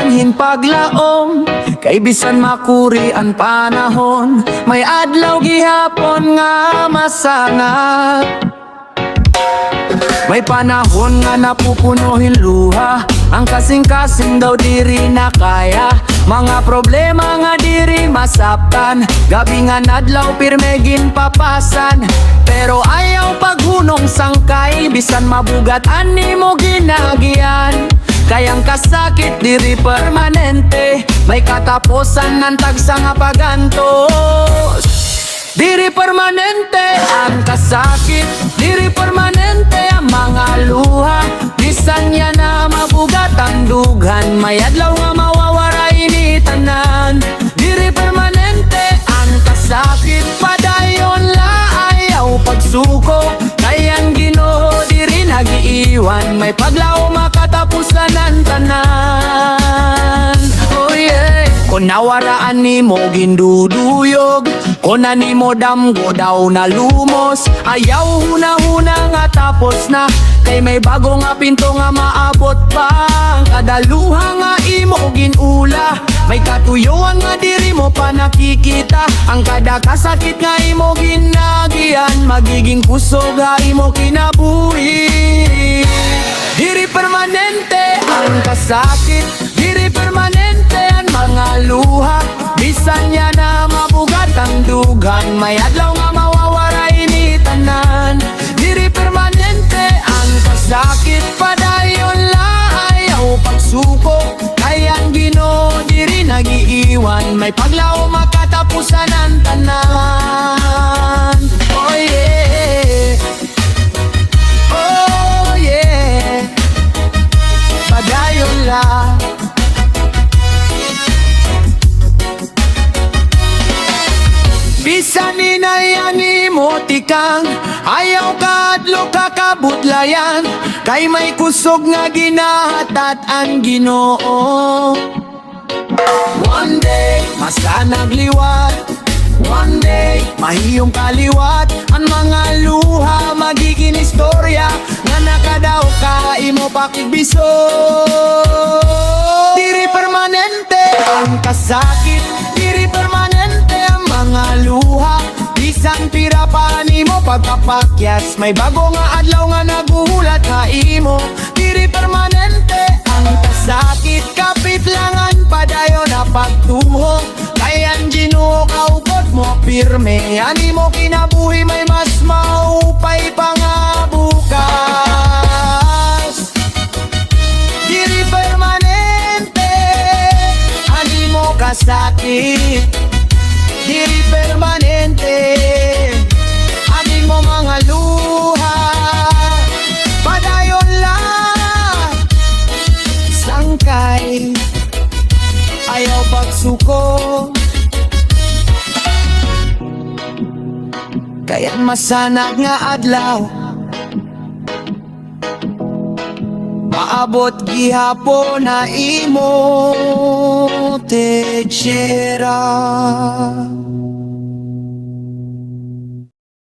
balanhin paglaom, kay bisan makuri ang panahon, may adlaw gihapon nga masanag. May panahon nga napupunuhin luha, ang kasing-kasing daw diri na kaya. Mga problema nga diri masaptan, gabi nga nadlaw pirmegin papasan. Pero ayaw paghunong sangkay, bisan mabug-at ani mo gin-aagian. Kayang kasakit diri permanente, may katapusan ng tagsa nga pagantos. Diri permanente ang kasakit, diri permanente ang mga luha. Bisan yana mabug-at ang dughan, may adlaw nga mawawara initanan. Diri permanente ang kasakit, padayon la ayaw pagsuko. Kayang Ginoo diri nagiiwan, may paglaom makatapusan ang tanan. Oh yeah. Kung nawaraan ni mo ginduduyog, kung ani mo damgo daw na lumos, ayaw huna-huna nga tapos na, kay may bago nga pinto nga maabot pa. Kada luha nga imo ginula, may katuyuan nga diri mo pa nakikita. Ang kada kasakit nga imo ginaagian, magiging kusog nga imo kinabuhi. Diri permanente ang kasakit, diri permanente ang mga luha. Bisan yana mabug-at ang dughan, may adlaw nga mawawara initanan. Diri permanente ang kasakit, padayon la ayaw pagsuko. Kayang Ginoo diri nagiiwan, may paglaom makatapusan ang tanan. Oh yeah, oh yeah, padayon la. Bisan inayani mo tikang, ayaw ka adlaw ka kabudlayan. Kay may kusog nga ginahatat ang Ginoo. One day, masanag liwat. One day, mahiyong kaliwat. Ang mga luha magiging istorya, nga nakadaw ka imo pakigbiso. Diri permanente ang kasakit, diri permanente ang mga luha. Bisan pira pa nimo pagkapakyas, may bago nga adlaw nga naguhulat ha imo. Diri permanente ang kasakit, kapit langan padayon na pagtuho. Kayang Ginoo kaupot mo pirme, ani mo kinabuhi may mas maupay pa nga bukas. Diri permanente, ani mo kasakit. Diri permanente, ani mo mga luha. Padayon lang sangkay, ayaw pagsuko. Kaya't masanag nga adlaw, maabot gihapon na imo techera.